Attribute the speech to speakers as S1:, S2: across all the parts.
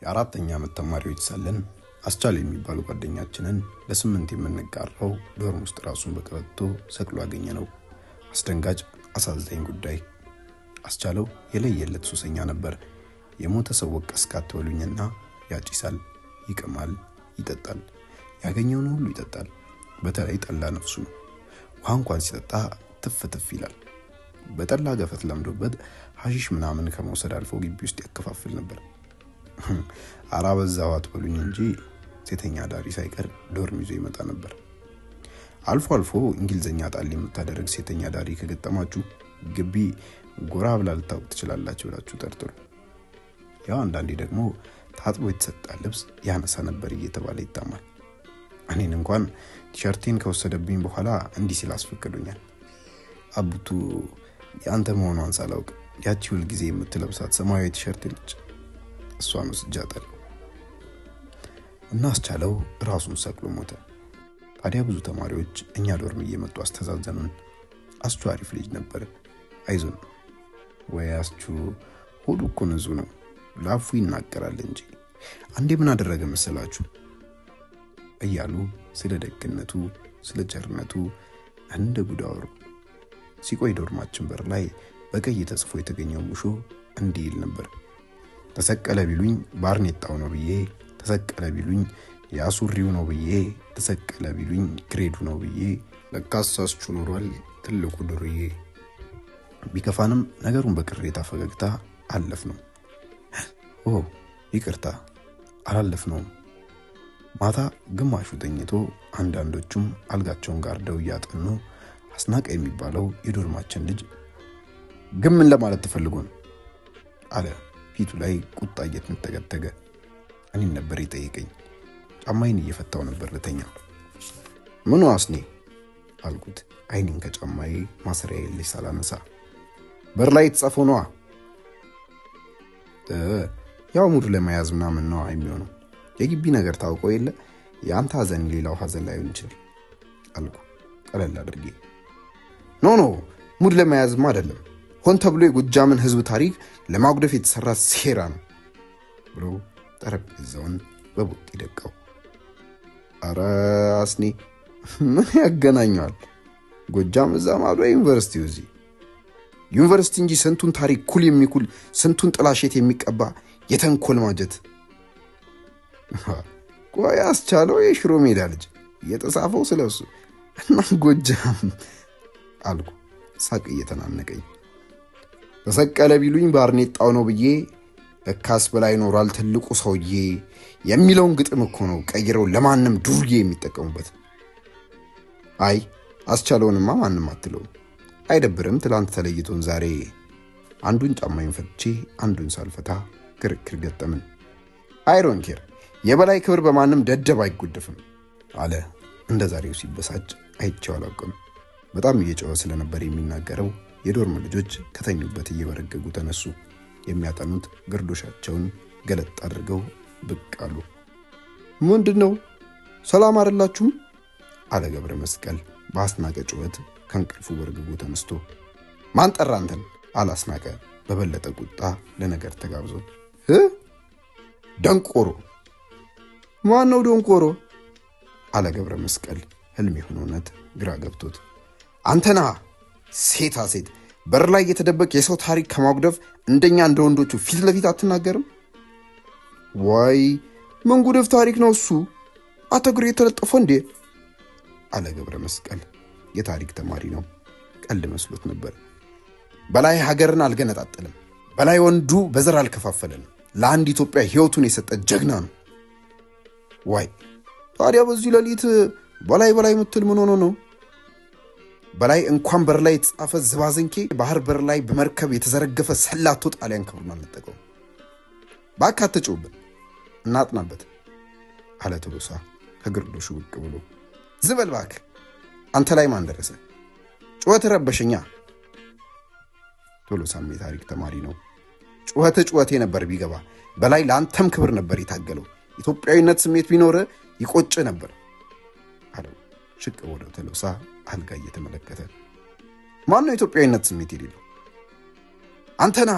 S1: የአራተኛ ዓመት ተማሪዎች ሳለን አስቻለ የሚባሉ ጓደኛችንን ለስምንት የምንጋራው ዶርም ውስጥ ራሱን በቀበቶ ሰቅሎ አገኘነው። አስደንጋጭ አሳዛኝ ጉዳይ። አስቻለው የለየለት ሱሰኛ ነበር። የሞተ ሰው ወቀስክ አትበሉኝና ያጭሳል፣ ይቅማል፣ ይጠጣል። ያገኘውን ሁሉ ይጠጣል። በተለይ ጠላ ነፍሱ ነው። ውሃ እንኳን ሲጠጣ ትፍትፍ ይላል። በጠላ ገፈት ለምዶበት ሐሺሽ ምናምን ከመውሰድ አልፎ ግቢ ውስጥ ያከፋፍል ነበር። አራበዛው አትበሉኝ እንጂ ሴተኛ ዳሪ ሳይቀር ዶርም ይዞ ይመጣ ነበር። አልፎ አልፎ እንግሊዘኛ ጣል የምታደርግ ሴተኛ ዳሪ ከገጠማችሁ ግቢ ጎራ ብላ ልታውቅ ትችላላችሁ ብላችሁ ጠርጥሩ። ያው አንዳንዴ ደግሞ ታጥቦ የተሰጣ ልብስ ያነሳ ነበር እየተባለ ይታማል። እኔን እንኳን ቲሸርቴን ከወሰደብኝ በኋላ እንዲህ ሲል አስፈቅዶኛል። አቡቱ ያንተ መሆኗን ሳላውቅ ያቺ ሁል ጊዜ የምትለብሳት ሰማያዊ ቲሸርት ልጅ እሷን ወስጃታለሁ። እና አስቻለው ራሱን ሰቅሎ ሞተ። ታዲያ ብዙ ተማሪዎች እኛ ዶርም እየመጡ አስተዛዘኑን። አስቹ አሪፍ ልጅ ነበር፣ አይዞን። ወይ አስቹ ሆዱ እኮ ንጹህ ነው፣ ላፉ ይናገራል እንጂ አንዴ ምን አደረገ መሰላችሁ እያሉ ስለ ደግነቱ ስለ ቸርነቱ እንደ ጉድ አወሩ። ሲቆይ ዶርማችን በር ላይ በቀይ ተጽፎ የተገኘው ሙሾ እንዲህ ይል ነበር። ተሰቀለ ቢሉኝ ባርኔጣው ነው ብዬ፣ ተሰቀለ ቢሉኝ ያሱሪው ነው ብዬ፣ ተሰቀለ ቢሉኝ ግሬዱ ነው ብዬ፣ ለካስ አስቹ ኖሯል ትልቁ ዱርዬ። ቢከፋንም ነገሩን በቅሬታ ፈገግታ አለፍነው። ይቅርታ አላለፍነው። ማታ ግማሹ ተኝቶ አንዳንዶቹም አልጋቸውን ጋርደው ያጠኑ አስናቀ የሚባለው የዶርማችን ልጅ ግን ምን ለማለት ተፈልጎ ነው አለ። ፊቱ ላይ ቁጣ እየተንተገተገ። እኔን ነበር የጠየቀኝ። ጫማዬን እየፈታው ነበር ለተኛ። ምኑ አስኔ አልኩት አይኔን ከጫማዬ ማሰሪያ ላይ ሳላነሳ። በር ላይ የተጻፈው ነው። ያው ሙድ ለመያዝ ምናምን ነው የሚሆነው። የግቢ ነገር ታውቀው የለ ያንተ ሐዘን ሌላው ሐዘን ላይ ይችላል አልኩ ቀለል አድርጌ። ኖ ሙድ ለመያዝማ አይደለም፣ ሆን ተብሎ የጎጃምን ህዝብ ታሪክ ለማጉደፍ የተሰራ ሴራ ነው ብሎ ጠረጴዛውን በቡጥ ይደቀው። አረ አስኔ ምን ያገናኛል? ጎጃም እዛ ማዶ ዩኒቨርሲቲው እዚህ ዩኒቨርሲቲ እንጂ ስንቱን ታሪክ ኩል የሚኩል ስንቱን ጥላሸት የሚቀባ የተንኮል ማጀት። ቆይ አስቻለው የሽሮ ሜዳ ልጅ የተጻፈው ስለሱ እና ጎጃም አልኩ ሳቅ እየተናነቀኝ። ተሰቀለ ቢሉኝ ባርኔጣው ነው ብዬ፣ ለካስ በላይ ኖሯል ትልቁ ሰውዬ የሚለውን ግጥም እኮ ነው ቀይረው ለማንም ዱርዬ የሚጠቀሙበት። አይ አስቻለውንማ ማንም አትለው። አይደብርም? ትላንት ተለይቶን ዛሬ አንዱን ጫማዬን ፈትቼ አንዱን ሳልፈታ ክርክር ገጠምን። አይሮን ኬር የበላይ ክብር በማንም ደደብ አይጎደፍም አለ። እንደ ዛሬው ሲበሳጭ አይቼው አላውቅም። በጣም እየጮኸ ስለነበር የሚናገረው የዶርም ልጆች ከተኙበት እየበረገጉ ተነሱ። የሚያጠኑት ግርዶሻቸውን ገለጥ አድርገው ብቅ አሉ። ምንድነው ሰላም አይደላችሁም? አለ ገብረ መስቀል በአስናቀ ጩኸት ከንቅልፉ በርግጎ ተነስቶ። ማን ጠራ አንተን? አላስናቀ በበለጠ ቁጣ ለነገር ተጋብዞ። ደንቆሮ። ማን ነው ደንቆሮ? አለ ገብረ መስቀል ህልም የሆነነት ግራ ገብቶት። አንተና ሴታ ሴት በር ላይ የተደበቀ የሰው ታሪክ ከማጉደፍ እንደኛ እንደ ወንዶቹ ፊት ለፊት አትናገርም? ወይ ምን ጉደፍ ታሪክ ነው እሱ? አተግሬ የተለጠፈ እንዴ? አለ ገብረ መስቀል። የታሪክ ተማሪ ነው። ቀልድ መስሎት ነበር። በላይ ሀገርን አልገነጣጠለም። በላይ ወንዱ በዘር አልከፋፈለም። ለአንድ ኢትዮጵያ ህይወቱን የሰጠ ጀግና ነው። ወይ ታዲያ በዚህ ሌሊት በላይ ምትል ምን ሆኖ ነው? በላይ እንኳን በር ላይ የተጻፈ ዝባዝንኬ ባህር በር ላይ በመርከብ የተዘረገፈ ሰላቶ ጣሊያን ክብሩን አልነጠቀው። ባካተ ጮህብን እናጥናበት አለ ቶሎሳ ከግርዶሹ ብቅ ብሎ። ዝበል ባክ አንተ ላይ ማን ደረሰ? ጩኸት ረበሸኛ። ቶሎሳም የታሪክ ተማሪ ነው። ጩኸቴ ነበር ቢገባ። በላይ ለአንተም ክብር ነበር የታገለው። ኢትዮጵያዊነት ስሜት ቢኖር ይቆጭ ነበር አለው ሽቅ ወደ ቶሎሳ አልጋ እየተመለከተ። ማን ነው ኢትዮጵያዊነት ስሜት የሌለው? አንተና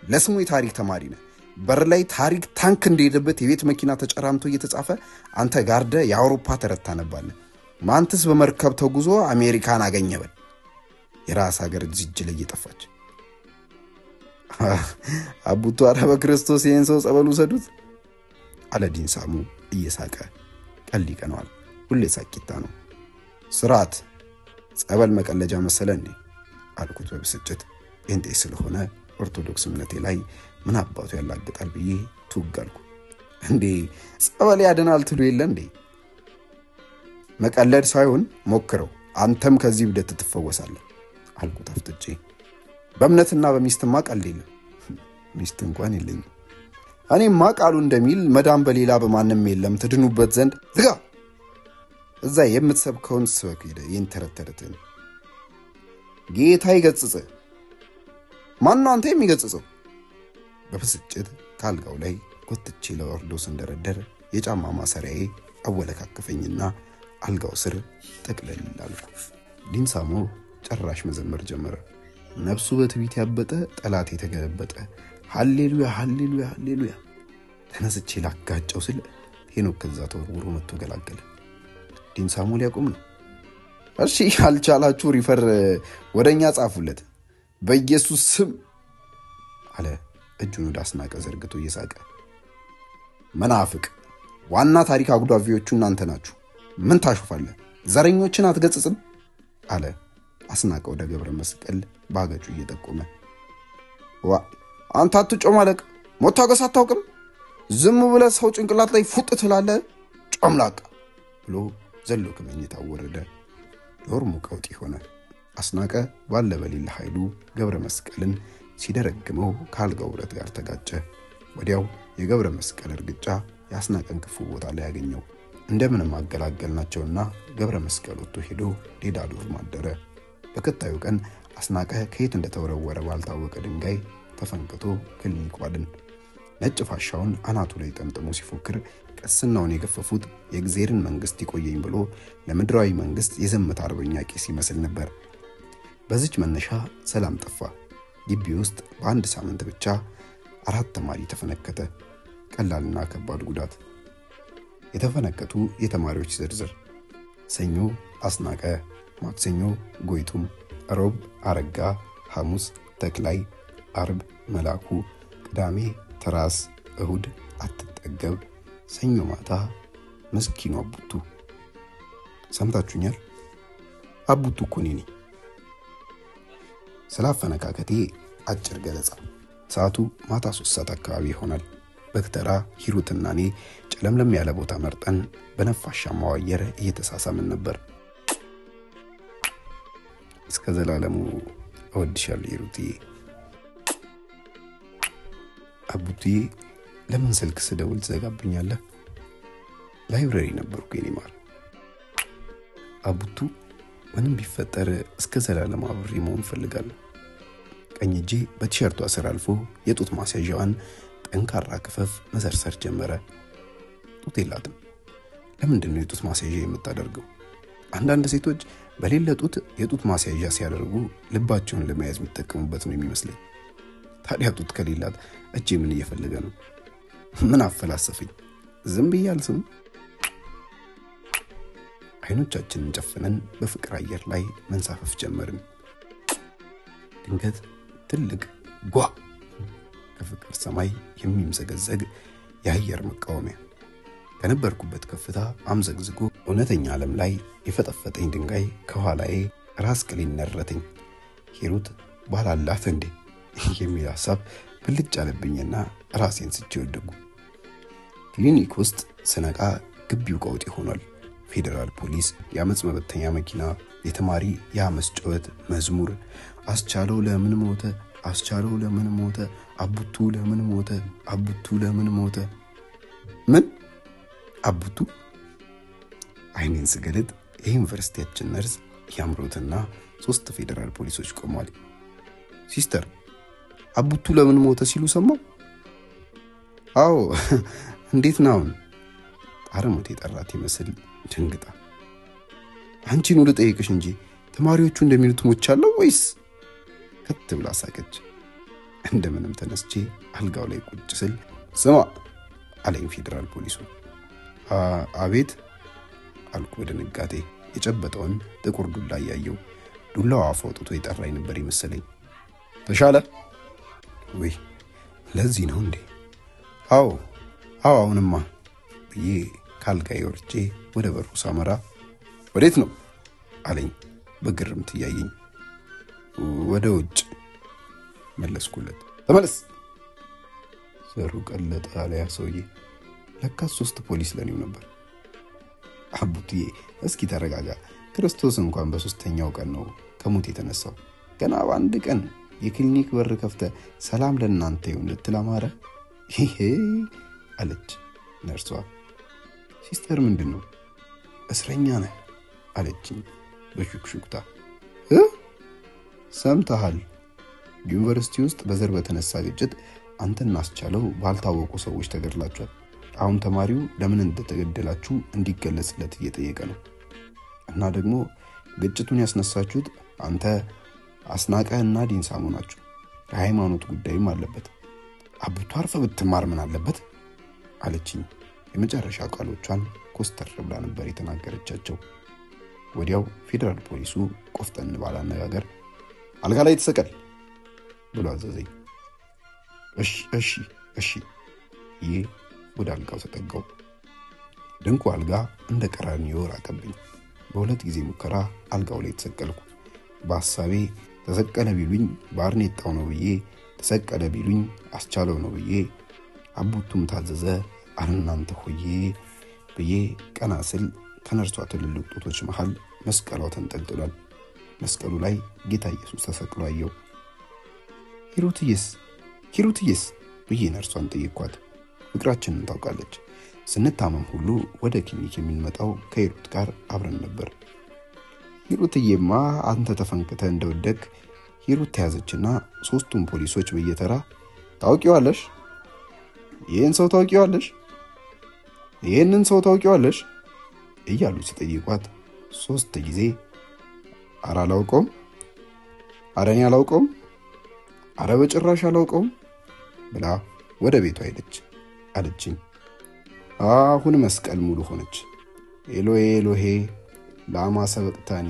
S1: ለስሙ የታሪክ ተማሪ ነህ። በር ላይ ታሪክ ታንክ እንደሄደበት የቤት መኪና ተጨራምቶ እየተጻፈ አንተ ጋርደ የአውሮፓ ተረት ታነባለህ። ማንተስ በመርከብ ተጉዞ አሜሪካን አገኘበል። የራስ ሀገር እጅ ላይ እየጠፋች አቡቱ ኧረ በክርስቶስ ይሄን ሰው ጸበሉ ሰዱት አለ ዲንሳሙ እየሳቀ። ቀልድ ይቀናል። ሁሌ ሳቂታ ነው። ስርዓት ጸበል መቀለጃ መሰለ እንዴ አልኩት በብስጭት። ጴንጤ ስለሆነ ኦርቶዶክስ እምነቴ ላይ ምን አባቱ ያላግጣል ብዬ ትውጋልኩ። እንዴ ጸበል ያድናል ትሉ የለ እንዴ? መቀለድ ሳይሆን ሞክረው፣ አንተም ከዚህ ብደት ትፈወሳለህ አልኩት አፍጥጬ። በእምነትና በሚስትማ ቀልድ የለም። ሚስት እንኳን የለኝም። እኔማ ቃሉ እንደሚል መዳን በሌላ በማንም የለም ትድኑበት ዘንድ ዝጋ። እዛ የምትሰብከውን ስበክ ሄደ ይንተረተረትን ጌታ ይገጽጽ። ማን ነው አንተ የሚገጽጸው? በብስጭት ካልጋው ላይ ጎትቼ ለወርዶ ስንደረደር የጫማ ማሰሪያዬ አወለካከፈኝና አልጋው ስር ጠቅለል አልኩ። ዲንሳሞ ጭራሽ መዘመር ጀመረ። ነፍሱ በትቢት ያበጠ ጠላት የተገለበጠ ሃሌሉያ ሃሌሉያ ሃሌሉያ። ተነስቼ ላጋጨው ስል ሄኖክ ከዛ ተወርውሮ መጥቶ ገላገለ። ዲንሳሞ ሊያቆም ነው። እሺ አልቻላችሁ ሪፈር ወደኛ ጻፉለት በኢየሱስ ስም አለ እጁን ወደ አስናቀ ዘርግቶ እየሳቀ። መናፍቅ ዋና ታሪክ አጉዳቪዎቹ እናንተ ናችሁ። ምን ታሹፋለህ? ዘረኞችን አትገጽጽም አለ አስናቀ ወደ ገብረ መስቀል ባገጩ እየጠቆመ። አንተ አትጮማለቅ፣ ሞታገስ አታውቅም? ዝም ብለህ ሰው ጭንቅላት ላይ ፉጥ ትላለህ ጮምላቃ ብሎ ዘሎ ከመኝታው ወረደ። ዶርሙ ቀውጢ ሆነ። አስናቀ ባለ በሌላ ኃይሉ ገብረ መስቀልን ሲደረግመው ካልጋው ብረት ጋር ተጋጨ። ወዲያው የገብረ መስቀል እርግጫ ያስናቀን ክፉ ቦታ ላይ ያገኘው። እንደምንም አገላገልናቸውና ገብረ መስቀል ወጥቶ ሄዶ ዴዳ ዶርም አደረ። በቀጣዩ ቀን አስናቀ ከየት እንደተወረወረ ባልታወቀ ድንጋይ ተፈንክቶ ክሊኒክ ዋልን። ነጭ ፋሻውን አናቱ ላይ ጠምጥሞ ሲፎክር ቀስናውን የገፈፉት የእግዚአብሔርን መንግስት ይቆየኝ ብሎ ለምድራዊ መንግስት የዘመተ አርበኛ ቄስ ይመስል ነበር። በዚች መነሻ ሰላም ጠፋ። ግቢ ውስጥ በአንድ ሳምንት ብቻ 4 ተማሪ ተፈነከተ። ቀላልና ከባድ ጉዳት። የተፈነከቱ የተማሪዎች ዝርዝር: ሰኞ አስናቀ፣ ማክሰኞ ጎይቱም፣ ሮብ አረጋ፣ ሐሙስ ተክላይ፣ አርብ መላኩ፣ ቅዳሜ ተራስ፣ እሁድ አትጠገብ፣ ሰኞ ማታ መስኪኑ አቡቱ። ሰምታችሁኛል? አቡቱ እኮ ነኝ። ስላፈነካከቴ አጭር ገለጻ። ሰዓቱ ማታ 3 ሰዓት አካባቢ ይሆናል። በክተራ ሂሩትና እኔ ጨለምለም ያለ ቦታ መርጠን በነፋሻማው አየር እየተሳሳምን ነበር። እስከ ዘላለሙ እወድሻለሁ ሂሩትዬ። አቡቱዬ ለምን ስልክ ስደውል ትዘጋብኛለህ? ላይብረሪ ነበርኩ የኔ ማር። አቡቱ ምንም ቢፈጠር እስከ ዘላለም አብሬ መሆን ፈልጋለሁ። ቀኝ እጄ በቲሸርቷ ስር አልፎ የጡት ማስያዣዋን ጠንካራ ክፈፍ መሰርሰር ጀመረ። ጡት የላትም። ለምንድን ነው የጡት ማስያዣ የምታደርገው? አንዳንድ ሴቶች በሌለ ጡት የጡት ማስያዣ ሲያደርጉ ልባቸውን ለመያዝ የሚጠቀሙበት ነው የሚመስለኝ። ታዲያ ጡት ከሌላት እጄ ምን እየፈለገ ነው? ምን አፈላሰፈኝ? ዝም ብዬ አልስም። አይኖቻችንን ጨፍነን በፍቅር አየር ላይ መንሳፈፍ ጀመርን። ድንገት ትልቅ ጓ ከፍቅር ሰማይ የሚምዘገዘግ የአየር መቃወሚያ ከነበርኩበት ከፍታ አምዘግዝጎ እውነተኛ ዓለም ላይ የፈጠፈጠኝ ድንጋይ ከኋላዬ ራስ ቅሌን ነረተኝ። ሂሩት ባላላት እንዴ የሚል ሐሳብ ብልጭ አለብኝና ራሴን ስቼ ወደኩ። ክሊኒክ ውስጥ ስነቃ ግቢው ቀውጢ ሆኗል። ፌደራል ፖሊስ፣ የአመጽ መበተኛ መኪና፣ የተማሪ የአመጽ ጩኸት፣ መዝሙር፣ አስቻለው ለምን ሞተ፣ አስቻለው ለምን ሞተ፣ አቡቱ ለምን ሞተ፣ አቡቱ ለምን ሞተ። ምን አቡቱ? አይኔን ስገለጥ የዩኒቨርሲቲያችን ነርስ ያምሮትና 3 ፌደራል ፖሊሶች ቆመዋል። ሲስተር አቡቱ ለምን ሞተ ሲሉ ሰማው። አዎ እንዴት ነው? አረሞት የጠራት ይመስል ድንግጣ አንቺን ወደ ጠይቅሽ እንጂ ተማሪዎቹ እንደሚሉት ሞቻለሁ ወይስ? ከት ብላ ሳቀች። እንደምንም ተነስቼ አልጋው ላይ ቁጭ ስል ስማ አለኝ ፌደራል ፖሊሱ። አቤት አልኩ በድንጋጤ። የጨበጠውን ጥቁር ዱላ ያየው ዱላው አፍ አውጥቶ የጠራኝ ነበር ይመስለኝ። ተሻለ ወይ? ለዚህ ነው እንዴ? አዎ አሁንማ ብዬ ካልጋዬ ወርጄ ወደ በሩ ሳመራ ወዴት ነው አለኝ በግርምት እያየኝ። ወደ ውጭ መለስኩለት። ተመለስ። ዘሩ ቀለጠ አለ ያ ሰውዬ። ለካስ 3 ፖሊስ ለኔው ነበር። አቡትዬ እስኪ ተረጋጋ። ክርስቶስ እንኳን በ3ኛው ቀን ነው ከሞት የተነሳው። ገና በአንድ ቀን የክሊኒክ በር ከፍተ ሰላም ለእናንተ ይሁን ልትል አማረ ይሄ አለች ነርሷ። ሲስተር ምንድነው? እስረኛ ነህ አለችኝ በሹክሹክታ። ሰምተሃል? ዩኒቨርሲቲ ውስጥ በዘር በተነሳ ግጭት አንተና አስቻለው ባልታወቁ ሰዎች ተገድላችኋል። አሁን ተማሪው ለምን እንደተገደላችሁ እንዲገለጽለት እየጠየቀ ነው። እና ደግሞ ግጭቱን ያስነሳችሁት አንተ አስናቀህና ዲንሳሙ ናችሁ። የሃይማኖት ጉዳይም አለበት። አቡቱ አርፈ ብትማር ምን አለበት አለችኝ። የመጨረሻ ቃሎቿን ኮስተር ብላ ነበር የተናገረቻቸው። ወዲያው ፌደራል ፖሊሱ ቆፍጠን ባለ አነጋገር አልጋ ላይ ተሰቀል ብሎ አዘዘኝ። እሺ ይሄ ወደ አልጋው ተጠጋው። ድንቁ አልጋ እንደ ቀራንዮ ራቀብኝ። በሁለት ጊዜ ሙከራ አልጋው ላይ ተሰቀልኩ። በሐሳቤ ተሰቀለ ቢሉኝ ባርኔጣው ነው ብዬ፣ ተሰቀለ ቢሉኝ አስቻለው ነው ብዬ፣ አቡቱም ታዘዘ አናንተ ሆዬ ብዬ ቀና ስል ከነርሷ ትልልቅ ጡቶች መሃል መስቀሏ ተንጠልጥሏል። መስቀሉ ላይ ጌታ ኢየሱስ ተሰቅሎ አየው። ሂሩትዬስ ብዬ ነርሷን ጠየቅኳት። ፍቅራችንን ታውቃለች። ስንታመም ሁሉ ወደ ክሊኒክ የምንመጣው ከሂሩት ጋር አብረን ነበር። ሂሩትዬማ አንተ ተፈንክተ እንደወደቅ ሂሩት ተያዘችና 3ቱም ፖሊሶች በየተራ ታውቂዋለሽ? ይሄንን ሰው ታውቂዋለሽ እያሉ ሲጠይቋት 3 ጊዜ አረ አላውቀውም፣ አረ እኔ አላውቀውም፣ አረ በጭራሽ አላውቀውም ብላ ወደ ቤቷ ሄደች አለችኝ። አሁን መስቀል ሙሉ ሆነች። ኤሎሄ ኤሎሄ ላማ ሰበቅታኒ